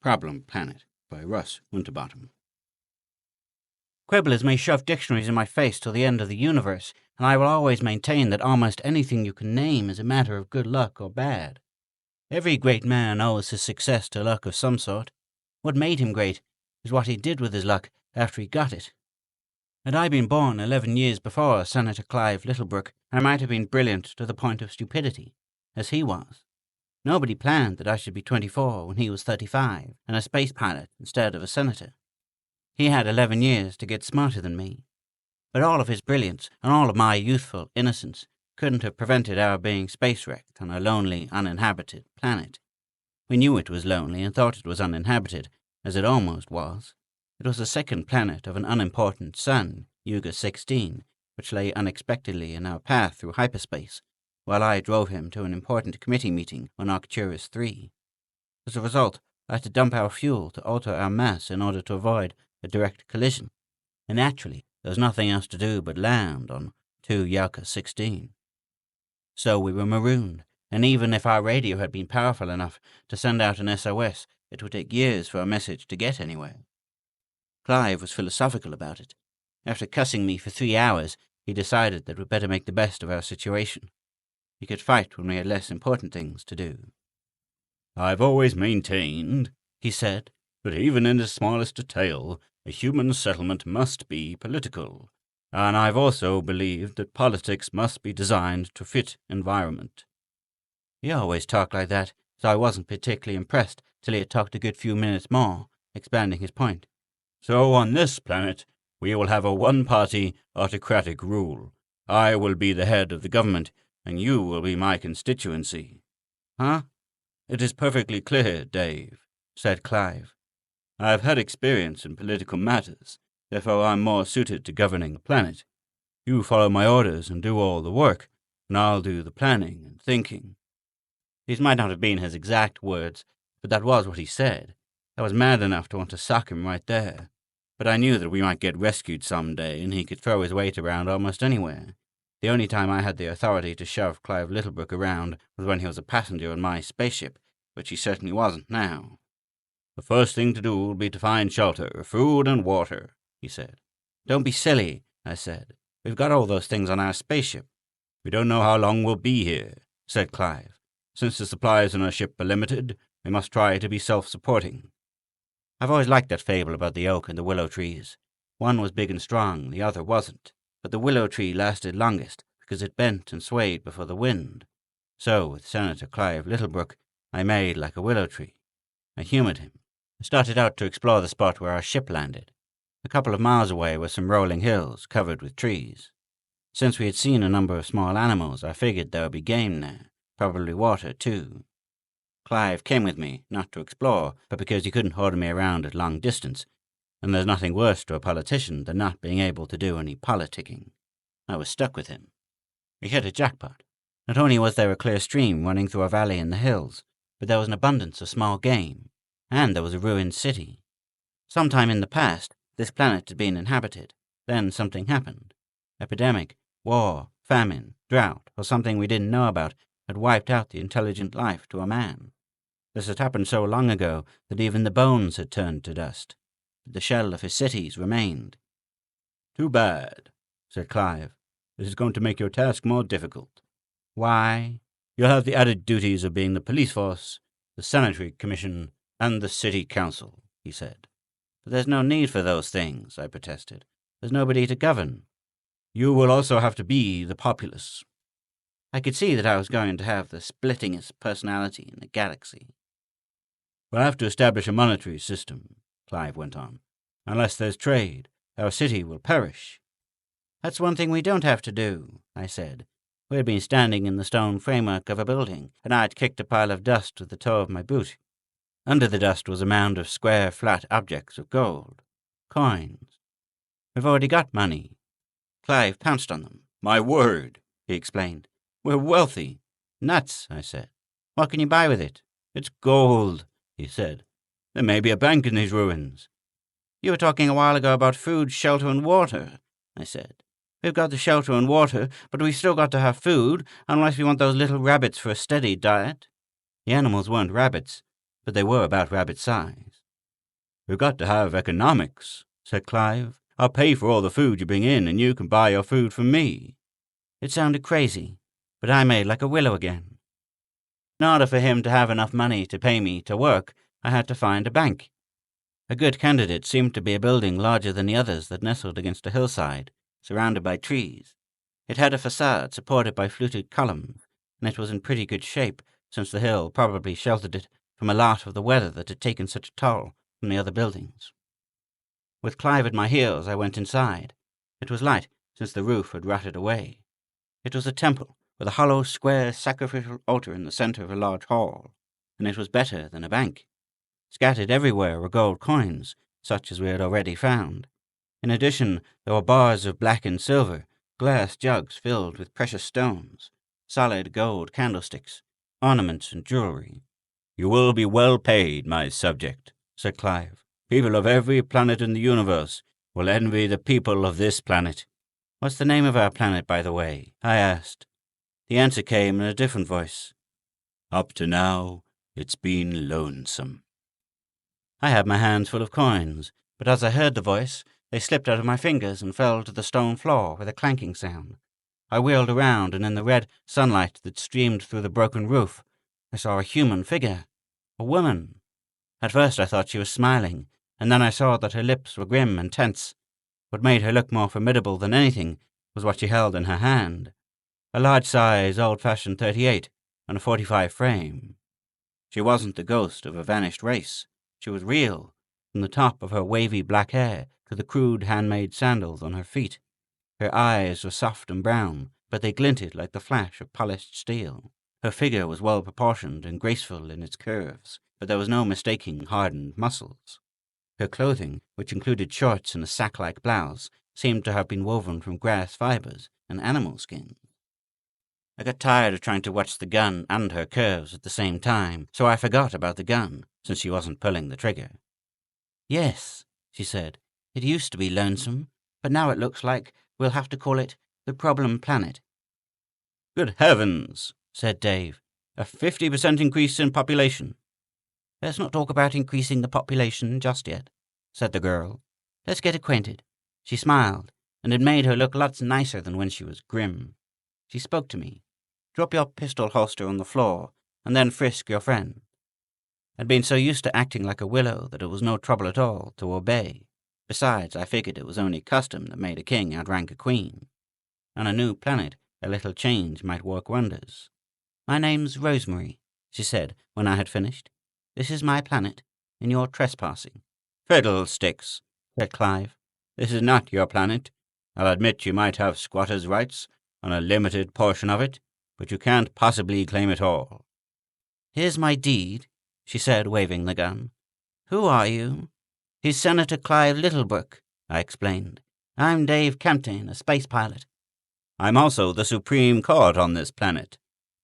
Problem Planet by Winterbotham. Quibblers may shove dictionaries in my face till the end of the universe, and I will always maintain that almost anything you can name is a matter of good luck or bad. Every great man owes his success to luck of some sort. What made him great is what he did with his luck after he got it. Had I been born 11 years before Senator Clive Littlebrook, I might have been brilliant to the point of stupidity, as he was. Nobody planned that I should be 24 when he was 35, and a space pilot instead of a senator. He had 11 years to get smarter than me. But all of his brilliance and all of my youthful innocence couldn't have prevented our being space-wrecked on a lonely, uninhabited planet. We knew it was lonely and thought it was uninhabited, as it almost was. It was the second planet of an unimportant sun, Yuga 16, which lay unexpectedly in our path through hyperspace, while I drove him to an important committee meeting on Arcturus 3. As a result, I had to dump our fuel to alter our mass in order to avoid a direct collision, and naturally, there was nothing else to do but land on 2 Yuga 16. So we were marooned, and even if our radio had been powerful enough to send out an SOS, it would take years for a message to get anywhere. Clive was philosophical about it. After cussing me for 3 hours, he decided that we'd better make the best of our situation. We could fight when we had less important things to do. "I've always maintained," he said, "that even in the smallest detail, a human settlement must be political. And I've also believed that politics must be designed to fit environment." He always talked like that, so I wasn't particularly impressed till he had talked a good few minutes more, expanding his point. "So on this planet, we will have a one-party autocratic rule. I will be the head of the government, and you will be my constituency." "Huh?" "It is perfectly clear, Dave," said Clive. "I've had experience in political matters, therefore I'm more suited to governing the planet. You follow my orders and do all the work, and I'll do the planning and thinking." These might not have been his exact words, but that was what he said. I was mad enough to want to sock him right there. But I knew that we might get rescued some day, and he could throw his weight around almost anywhere. The only time I had the authority to shove Clive Littlebrook around was when he was a passenger on my spaceship, which he certainly wasn't now. "The first thing to do will be to find shelter, food and water," he said. "Don't be silly," I said. "We've got all those things on our spaceship." "We don't know how long we'll be here," said Clive. "Since the supplies on our ship are limited, we must try to be self-supporting." I've always liked that fable about the oak and the willow trees. One was big and strong, the other wasn't. But the willow tree lasted longest because it bent and swayed before the wind. So, with Senator Clive Littlebrook, I made like a willow tree. I humored him. I started out to explore the spot where our ship landed. A couple of miles away were some rolling hills covered with trees. Since we had seen a number of small animals, I figured there would be game there, probably water too. Clive came with me, not to explore, but because he couldn't order me around at long distance, and there's nothing worse to a politician than not being able to do any politicking. I was stuck with him. We hit a jackpot. Not only was there a clear stream running through a valley in the hills, but there was an abundance of small game, and there was a ruined city. Sometime in the past, this planet had been inhabited. Then something happened. Epidemic, war, famine, drought, or something we didn't know about had wiped out the intelligent life to a man. This had happened so long ago that even the bones had turned to dust. But the shell of his cities remained. "Too bad," said Clive. "This is going to make your task more difficult." "Why?" "You'll have the added duties of being the police force, the sanitary commission, and the city council," he said. "But there's no need for those things," I protested. "There's nobody to govern." "You will also have to be the populace." I could see that I was going to have the splittingest personality in the galaxy. "We'll have to establish a monetary system," Clive went on. "Unless there's trade, our city will perish." "That's one thing we don't have to do," I said. We had been standing in the stone framework of a building, and I had kicked a pile of dust with the toe of my boot. Under the dust was a mound of square, flat objects of gold. Coins. "We've already got money." Clive pounced on them. "My word," he explained. "We're wealthy." "Nuts," I said. "What can you buy with it?" "It's gold," he said. "There may be a bank in these ruins." "You were talking a while ago about food, shelter, and water," I said. "We've got the shelter and water, but we've still got to have food, unless we want those little rabbits for a steady diet." The animals weren't rabbits, but they were about rabbit size. We've got to have economics, said Clive. I'll pay for all the food you bring in, and you can buy your food from me. It sounded crazy, but I made like a willow again. In order for him to have enough money to pay me to work, I had to find a bank. A good candidate seemed to be a building larger than the others that nestled against a hillside, surrounded by trees. It had a facade supported by fluted columns, and it was in pretty good shape, since the hill probably sheltered it from a lot of the weather that had taken such a toll from the other buildings. With Clive at my heels, I went inside. It was light, since the roof had rotted away. It was a temple, with a hollow, square sacrificial altar in the center of a large hall, and it was better than a bank. Scattered everywhere were gold coins, such as we had already found. In addition, there were bars of blackened silver, glass jugs filled with precious stones, solid gold candlesticks, ornaments and jewelry. You will be well paid, my subject, said Clive. People of every planet in the universe will envy the people of this planet. What's the name of our planet, by the way? I asked. The answer came in a different voice. Up to now, it's been lonesome. I had my hands full of coins, but as I heard the voice, they slipped out of my fingers and fell to the stone floor with a clanking sound. I wheeled around, and in the red sunlight that streamed through the broken roof, I saw a human figure. A woman. At first I thought she was smiling, and then I saw that her lips were grim and tense. What made her look more formidable than anything was what she held in her hand. A large-size, old-fashioned .38 on a .45 frame. She wasn't the ghost of a vanished race. She was real, from the top of her wavy black hair to the crude handmade sandals on her feet. Her eyes were soft and brown, but they glinted like the flash of polished steel. Her figure was well-proportioned and graceful in its curves, but there was no mistaking hardened muscles. Her clothing, which included shorts and a sack-like blouse, seemed to have been woven from grass fibers and animal skins. I got tired of trying to watch the gun and her curves at the same time, so I forgot about the gun, since she wasn't pulling the trigger. Yes, she said, it used to be lonesome, but now it looks like we'll have to call it the Problem Planet. Good heavens, said Dave. A 50% increase in population. Let's not talk about increasing the population just yet, said the girl. Let's get acquainted. She smiled, and it made her look lots nicer than when she was grim. She spoke to me. Drop your pistol holster on the floor, and then frisk your friend. I'd been so used to acting like a willow that it was no trouble at all to obey. Besides, I figured it was only custom that made a king outrank a queen. On a new planet, a little change might work wonders. My name's Rosemary, she said when I had finished. This is my planet, and you're trespassing. Fiddlesticks, said Clive. This is not your planet. I'll admit you might have squatters' rights on a limited portion of it, but you can't possibly claim it all. Here's my deed, she said, waving the gun. Who are you? He's Senator Clive Littlebrook, I explained. I'm Dave Campton, a space pilot. I'm also the Supreme Court on this planet,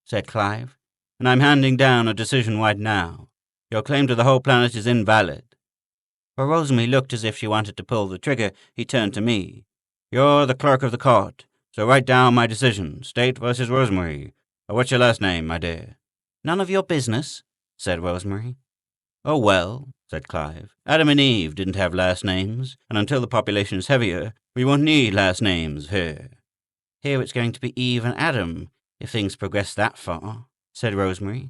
said Clive, and I'm handing down a decision right now. Your claim to the whole planet is invalid. While Rosemary looked as if she wanted to pull the trigger, he turned to me. You're the clerk of the court, so write down my decision, State versus Rosemary. What's your last name, my dear? None of your business, said Rosemary. Oh, well, said Clive. Adam and Eve didn't have last names, and until the population is heavier, we won't need last names here. Here it's going to be Eve and Adam, if things progress that far, said Rosemary.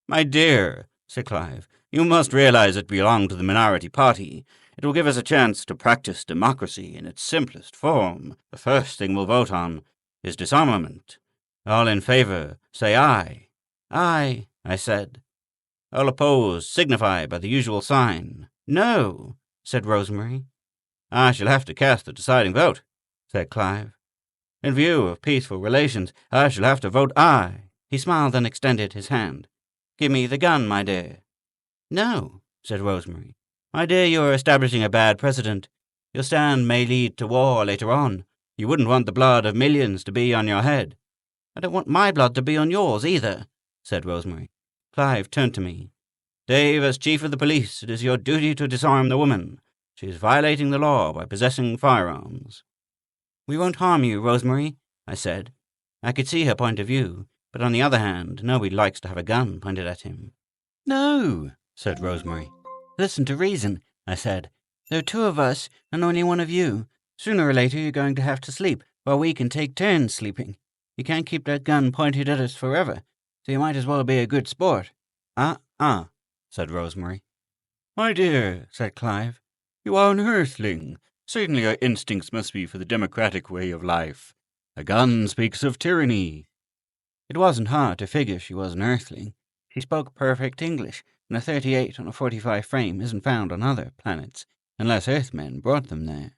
My dear, said Clive, you must realize that we belong to the minority party. It will give us a chance to practice democracy in its simplest form. The first thing we'll vote on is disarmament. All in favor, say aye. Aye, I said. All opposed, signify by the usual sign. No, said Rosemary. I shall have to cast the deciding vote, said Clive. In view of peaceful relations, I shall have to vote aye. He smiled and extended his hand. Give me the gun, my dear. No, said Rosemary. My dear, you are establishing a bad precedent. Your stand may lead to war later on. You wouldn't want the blood of millions to be on your head. I don't want my blood to be on yours either, said Rosemary. Clive turned to me. Dave, as chief of the police, it is your duty to disarm the woman. She is violating the law by possessing firearms. We won't harm you, Rosemary, I said. I could see her point of view, but on the other hand, nobody likes to have a gun pointed at him. No, said Rosemary. Listen to reason. I said. "There are two of us, and only one of you. Sooner or later you're going to have to sleep, while we can take turns sleeping. You can't keep that gun pointed at us forever, so you might as well be a good sport." Said Rosemary. "My dear," said Clive, "you are an earthling. Certainly your instincts must be for the democratic way of life. A gun speaks of tyranny." It wasn't hard to figure she was an earthling. She spoke perfect English, and a 38 on a 45 frame isn't found on other planets, unless Earthmen brought them there.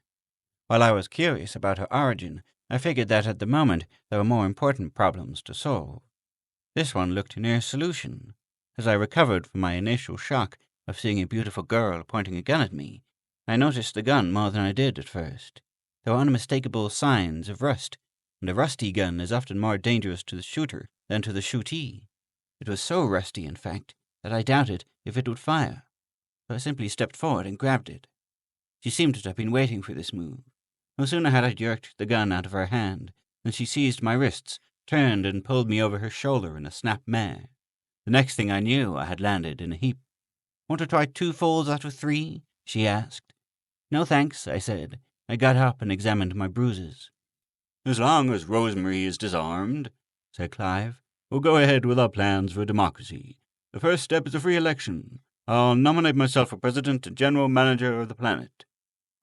While I was curious about her origin, I figured that at the moment there were more important problems to solve. This one looked near solution. As I recovered from my initial shock of seeing a beautiful girl pointing a gun at me, I noticed the gun more than I did at first. There were unmistakable signs of rust, and a rusty gun is often more dangerous to the shooter than to the shootee. It was so rusty, in fact, that I doubted if it would fire, so I simply stepped forward and grabbed it. She seemed to have been waiting for this move. No sooner had I jerked the gun out of her hand than she seized my wrists, turned and pulled me over her shoulder in a snap mare. The next thing I knew, I had landed in a heap. "Want to try 2 falls out of 3? She asked. "No thanks," I said. I got up and examined my bruises. "As long as Rosemary is disarmed," said Clive, "we'll go ahead with our plans for democracy. The first step is a free election. I'll nominate myself for president and general manager of the planet."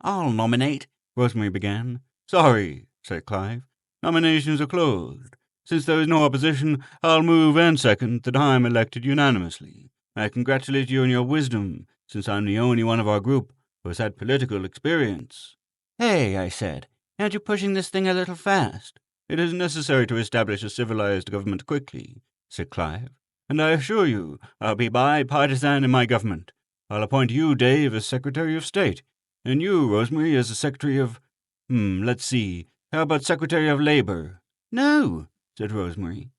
"I'll nominate," Rosemary began. "Sorry," said Clive. "Nominations are closed. Since there is no opposition, I'll move and second that I am elected unanimously. I congratulate you on your wisdom, since I'm the only one of our group who has had political experience." "Hey," I said, "aren't you pushing this thing a little fast?" "It is necessary to establish a civilized government quickly," said Clive, "and I assure you I'll be bipartisan in my government. I'll appoint you, Dave, as Secretary of State, and you, Rosemary, as the Secretary of... let's see, how about Secretary of Labor?" "No," said Rosemary.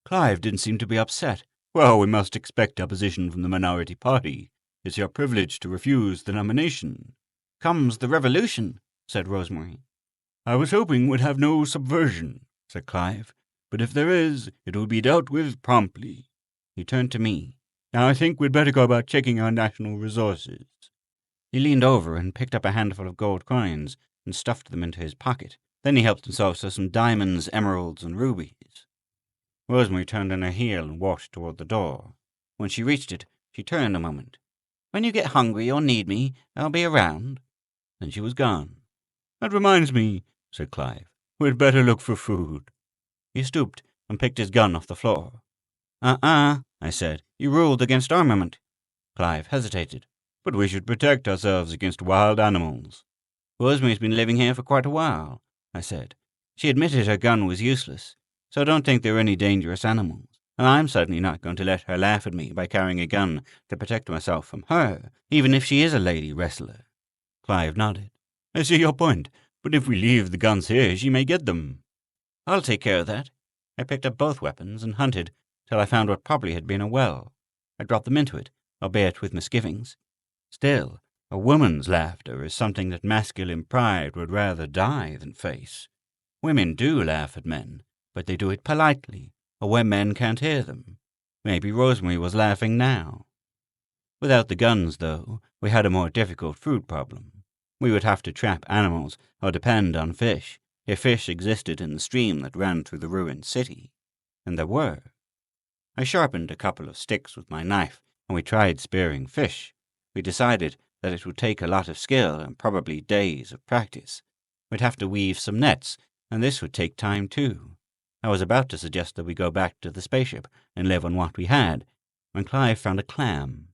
Clive didn't seem to be upset. "Well, we must expect opposition from the minority party. It's your privilege to refuse the nomination." "Comes the revolution," said Rosemary. "I was hoping we'd have no subversion," said Clive, "but if there is, it will be dealt with promptly." He turned to me. "Now I think we'd better go about checking our national resources." He leaned over and picked up a handful of gold coins and stuffed them into his pocket. Then he helped himself to some diamonds, emeralds, and rubies. Rosemary turned on her heel and walked toward the door. When she reached it, she turned a moment. "When you get hungry or need me, I'll be around." Then she was gone. "That reminds me," said Clive, "we'd better look for food." He stooped and picked his gun off the floor. I said. "You ruled against armament." Clive hesitated. "But we should protect ourselves against wild animals." "Rosemary's been living here for quite a while," I said. "She admitted her gun was useless, so I don't think there are any dangerous animals. And I'm certainly not going to let her laugh at me by carrying a gun to protect myself from her, even if she is a lady wrestler." Clive nodded. "I see your point, but if we leave the guns here, she may get them." "I'll take care of that." I picked up both weapons and hunted till I found what probably had been a well. I dropped them into it, albeit with misgivings. Still, a woman's laughter is something that masculine pride would rather die than face. Women do laugh at men, but they do it politely, or where men can't hear them. Maybe Rosemary was laughing now. Without the guns, though, we had a more difficult food problem. We would have to trap animals or depend on fish, if fish existed in the stream that ran through the ruined city. And there were. I sharpened a couple of sticks with my knife, and we tried spearing fish. We decided that it would take a lot of skill and probably days of practice. We'd have to weave some nets, and this would take time too. I was about to suggest that we go back to the spaceship and live on what we had, when Clive found a clam.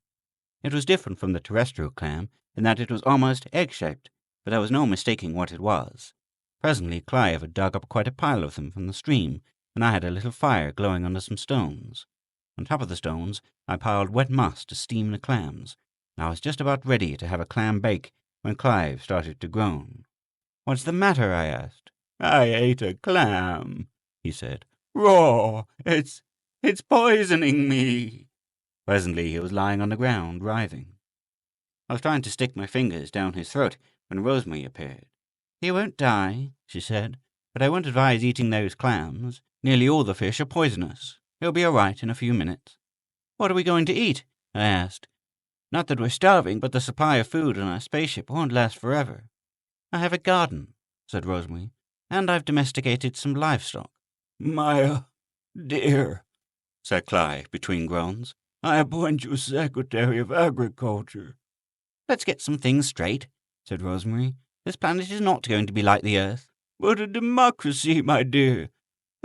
It was different from the terrestrial clam in that it was almost egg-shaped, but there was no mistaking what it was. Presently Clive had dug up quite a pile of them from the stream, and I had a little fire glowing under some stones. On top of the stones I piled wet moss to steam the clams. I was just about ready to have a clam bake when Clive started to groan. "What's the matter?" I asked. "I ate a clam," he said. "Raw! It's poisoning me." Presently he was lying on the ground, writhing. I was trying to stick my fingers down his throat when Rosemary appeared. "He won't die," she said, "but I won't advise eating those clams. Nearly all the fish are poisonous. He'll be all right in a few minutes." "What are we going to eat?" I asked. Not that we're starving, but the supply of food on our spaceship won't last forever. I have a garden, said Rosemary, and I've domesticated some livestock. My dear, said Clive between groans, I appoint you Secretary of Agriculture. Let's get some things straight, said Rosemary. This planet is not going to be like the Earth. But a democracy, my dear.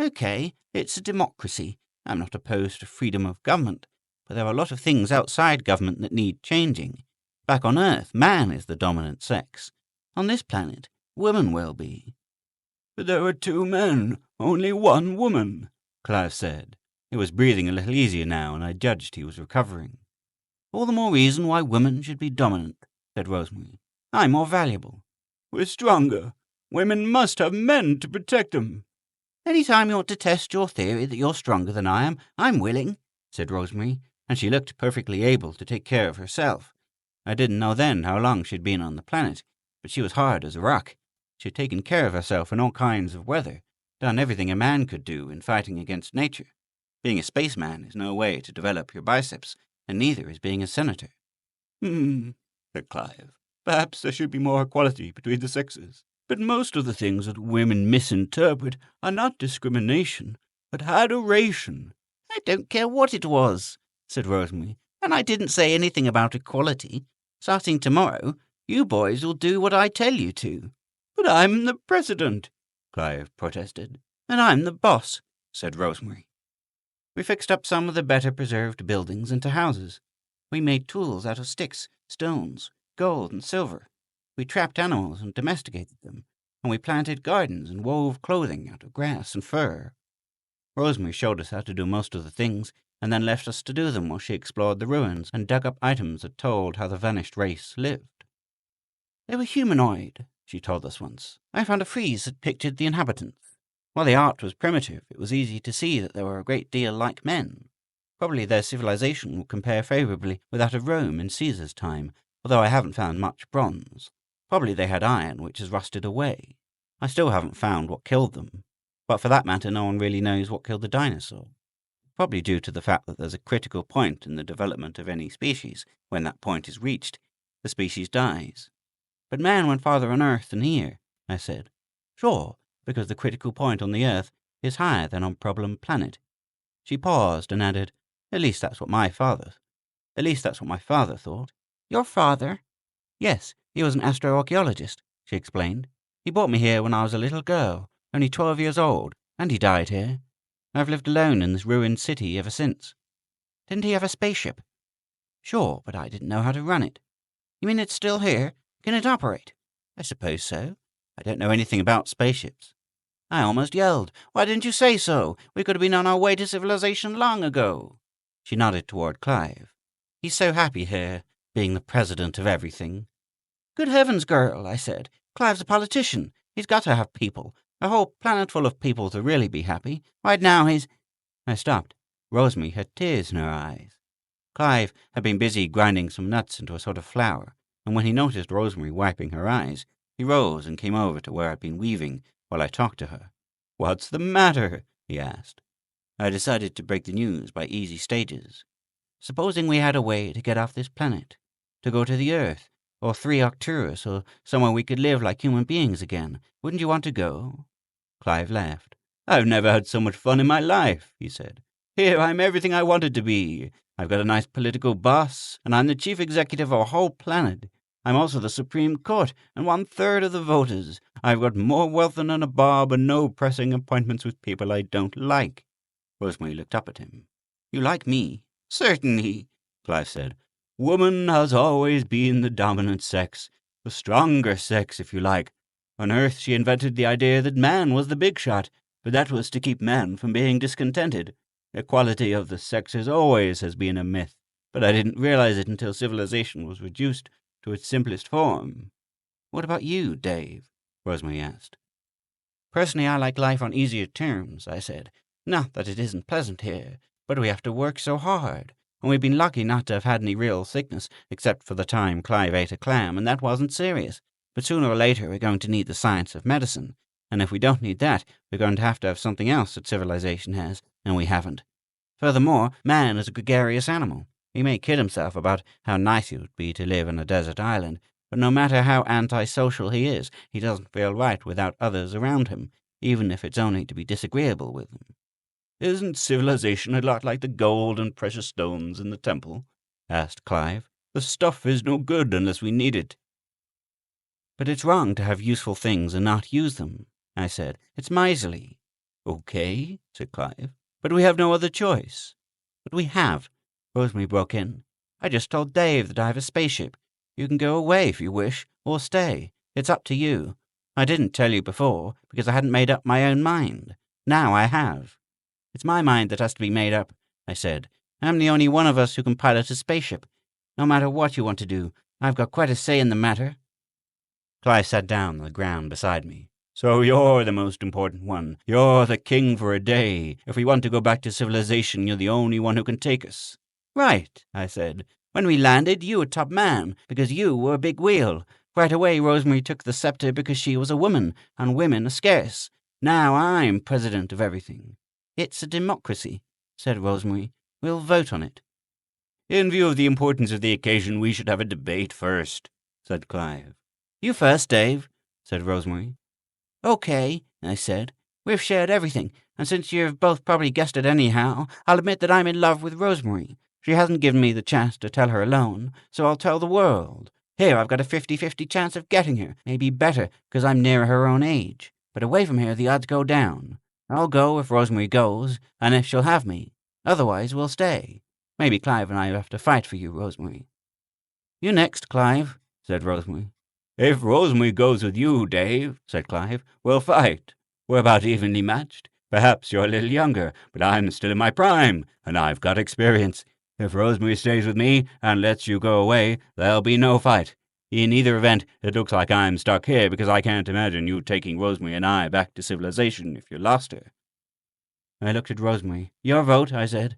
Okay, it's a democracy. I'm not opposed to freedom of government, but there are a lot of things outside government that need changing. Back on Earth, man is the dominant sex. On this planet, women will be. But there are 2 men, only 1 woman, Clive said. He was breathing a little easier now, and I judged he was recovering. All the more reason why women should be dominant, said Rosemary. I'm more valuable. We're stronger. Women must have men to protect them. Any time you want to test your theory that you're stronger than I am, I'm willing, said Rosemary, and she looked perfectly able to take care of herself. I didn't know then how long she'd been on the planet, but she was hard as a rock. She'd taken care of herself in all kinds of weather, done everything a man could do in fighting against nature. Being a spaceman is no way to develop your biceps, and neither is being a senator. Said Clive. Perhaps there should be more equality between the sexes. But most of the things that women misinterpret are not discrimination, but adoration. I don't care what it was, said Rosemary, and I didn't say anything about equality. Starting tomorrow, you boys will do what I tell you to. But I'm the president, Clive protested. And I'm the boss, said Rosemary. We fixed up some of the better-preserved buildings into houses. We made tools out of sticks, stones, gold, and silver. We trapped animals and domesticated them, and we planted gardens and wove clothing out of grass and fur. Rosemary showed us how to do most of the things, and then left us to do them while she explored the ruins and dug up items that told how the vanished race lived. They were humanoid, she told us once. I found a frieze that pictured the inhabitants. While the art was primitive, it was easy to see that they were a great deal like men. Probably their civilization will compare favorably with that of Rome in Caesar's time, although I haven't found much bronze. Probably they had iron, which has rusted away. I still haven't found what killed them. But for that matter, no one really knows what killed the dinosaur. Probably due to the fact that there's a critical point in the development of any species. When that point is reached, the species dies. But man went farther on Earth than here, I said. Sure, because the critical point on the Earth is higher than on Problem Planet. She paused and added, At least that's what my father thought. Your father? Yes, he was an astroarchaeologist, she explained. He brought me here when I was a little girl, only 12 years old, and he died here. I've lived alone in this ruined city ever since. Didn't he have a spaceship? Sure, but I didn't know how to run it. You mean it's still here? Can it operate? I suppose so. I don't know anything about spaceships. I almost yelled. Why didn't you say so? We could have been on our way to civilization long ago. She nodded toward Clive. He's so happy here, being the president of everything. Good heavens, girl, I said. Clive's a politician. He's got to have people. A whole planet full of people to really be happy. Right now he's... I stopped. Rosemary had tears in her eyes. Clive had been busy grinding some nuts into a sort of flour, and when he noticed Rosemary wiping her eyes, he rose and came over to where I'd been weaving while I talked to her. What's the matter? He asked. I decided to break the news by easy stages. Supposing we had a way to get off this planet, to go to the Earth, or 3 Arcturus, or somewhere we could live like human beings again. Wouldn't you want to go? Clive laughed. I've never had so much fun in my life, he said. Here I'm everything I wanted to be. I've got a nice political boss, and I'm the chief executive of a whole planet. I'm also the Supreme Court, and 1/3 of the voters. I've got more wealth than a nabob and no pressing appointments with people I don't like. Rosemary looked up at him. You like me? Certainly, Clive said. Woman has always been the dominant sex, the stronger sex, if you like. On Earth, she invented the idea that man was the big shot, but that was to keep man from being discontented. Equality of the sexes always has been a myth, but I didn't realize it until civilization was reduced to its simplest form. What about you, Dave? Rosemary asked. Personally, I like life on easier terms, I said. Not that it isn't pleasant here, but we have to work so hard. And we've been lucky not to have had any real sickness, except for the time Clive ate a clam, and that wasn't serious. But sooner or later we're going to need the science of medicine, and if we don't need that, we're going to have something else that civilization has, and we haven't. Furthermore, man is a gregarious animal. He may kid himself about how nice it would be to live on a desert island, but no matter how antisocial he is, he doesn't feel right without others around him, even if it's only to be disagreeable with them." "Isn't civilization a lot like the gold and precious stones in the temple?" asked Clive. "The stuff is no good unless we need it." "But it's wrong to have useful things and not use them," I said. "It's miserly." "Okay," said Clive, "but we have no other choice." "But we have," Rosemary broke in. "I just told Dave that I have a spaceship. You can go away if you wish, or stay. It's up to you. I didn't tell you before, because I hadn't made up my own mind. Now I have." "It's my mind that has to be made up," I said. "I'm the only one of us who can pilot a spaceship. No matter what you want to do, I've got quite a say in the matter." Clive sat down on the ground beside me. "So you're the most important one. You're the king for a day. If we want to go back to civilization, you're the only one who can take us." "Right," I said. "When we landed, you were top man, because you were a big wheel. Right away, Rosemary took the scepter because she was a woman, and women are scarce. Now I'm president of everything." "It's a democracy," said Rosemary. "We'll vote on it." "In view of the importance of the occasion, we should have a debate first," said Clive. "You first, Dave," said Rosemary. "Okay," I said. "We've shared everything, and since you've both probably guessed it anyhow, I'll admit that I'm in love with Rosemary. She hasn't given me the chance to tell her alone, so I'll tell the world. Here, I've got a 50-50 chance of getting her, maybe better, because I'm nearer her own age. But away from here, the odds go down. I'll go if Rosemary goes, and if she'll have me. Otherwise, we'll stay. Maybe Clive and I have to fight for you, Rosemary." "You next, Clive," said Rosemary. "If Rosemary goes with you, Dave," said Clive, "we'll fight. We're about evenly matched. Perhaps you're a little younger, but I'm still in my prime, and I've got experience. If Rosemary stays with me and lets you go away, there'll be no fight. In either event, it looks like I'm stuck here because I can't imagine you taking Rosemary and I back to civilization if you lost her." I looked at Rosemary. "Your vote," I said.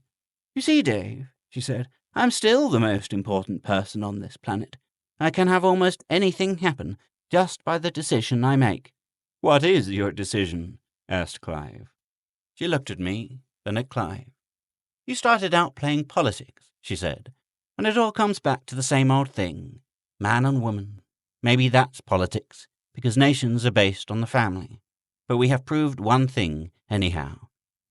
"You see, Dave," she said, "I'm still the most important person on this planet. I can have almost anything happen just by the decision I make." "What is your decision?" asked Clive. She looked at me, then at Clive. "You started out playing politics," she said, "and it all comes back to the same old thing. Man and woman. Maybe that's politics, because nations are based on the family. But we have proved one thing, anyhow.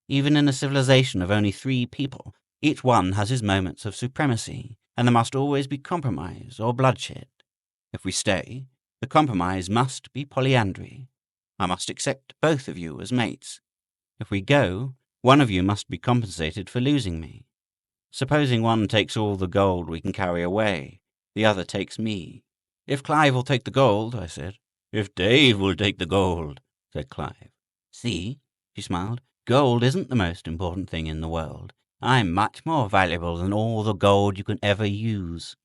Even in a civilization of only 3 people, each one has his moments of supremacy, and there must always be compromise or bloodshed. If we stay, the compromise must be polyandry. I must accept both of you as mates. If we go, one of you must be compensated for losing me. Supposing one takes all the gold we can carry away, the other takes me." "If Clive will take the gold," I said. "If Dave will take the gold," said Clive. "See," she smiled, "gold isn't the most important thing in the world. I'm much more valuable than all the gold you can ever use."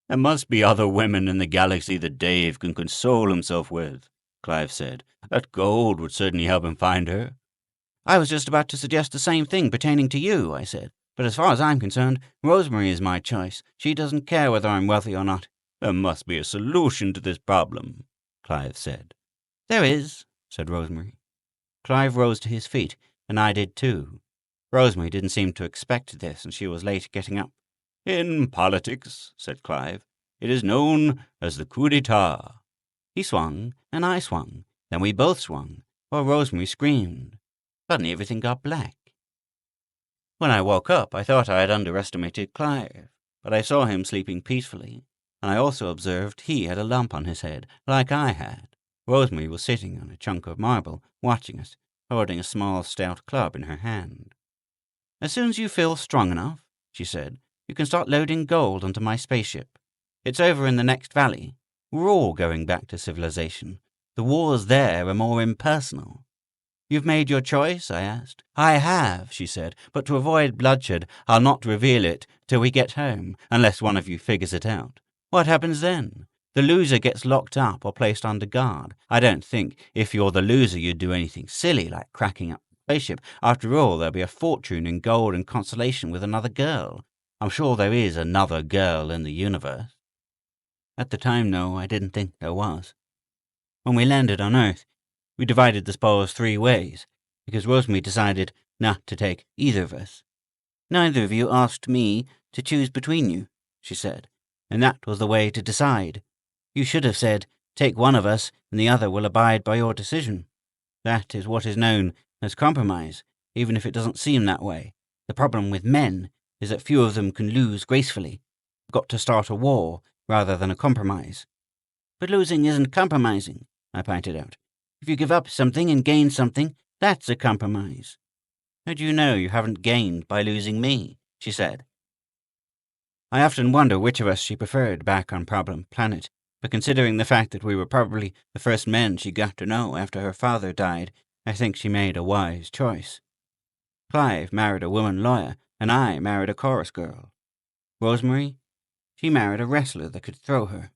"There must be other women in the galaxy that Dave can console himself with," Clive said. "That gold would certainly help him find her." "I was just about to suggest the same thing pertaining to you," I said. "But as far as I'm concerned, Rosemary is my choice. She doesn't care whether I'm wealthy or not." "There must be a solution to this problem," Clive said. "There is," said Rosemary. Clive rose to his feet, and I did too. Rosemary didn't seem to expect this, and she was late getting up. "In politics," said Clive, "it is known as the coup d'etat." He swung, and I swung. Then we both swung, while Rosemary screamed. Suddenly everything got black. When I woke up, I thought I had underestimated Clive, but I saw him sleeping peacefully, and I also observed he had a lump on his head, like I had. Rosemary was sitting on a chunk of marble, watching us, holding a small stout club in her hand. "As soon as you feel strong enough," she said, "you can start loading gold onto my spaceship. It's over in the next valley. We're all going back to civilization. The wars there are more impersonal." "You've made your choice?" I asked. "I have," she said, "but to avoid bloodshed, I'll not reveal it till we get home, unless one of you figures it out. What happens then? The loser gets locked up or placed under guard. I don't think, if you're the loser, you'd do anything silly like cracking up the spaceship. After all, there'll be a fortune in gold and consolation with another girl. I'm sure there is another girl in the universe." At the time, no, I didn't think there was. When we landed on Earth, we divided the spoils 3 ways, because Rosemary decided not to take either of us. Neither of you asked me to choose between you, she said, and that was the way to decide. You should have said, take one of us and the other will abide by your decision. That is what is known as compromise, even if it doesn't seem that way. The problem with men is that few of them can lose gracefully. You've got to start a war rather than a compromise. But losing isn't compromising, I pointed out. If you give up something and gain something, that's a compromise. How do you know you haven't gained by losing me? She said. I often wonder which of us she preferred back on Problem Planet, but considering the fact that we were probably the first men she got to know after her father died, I think she made a wise choice. Clive married a woman lawyer, and I married a chorus girl. Rosemary? She married a wrestler that could throw her.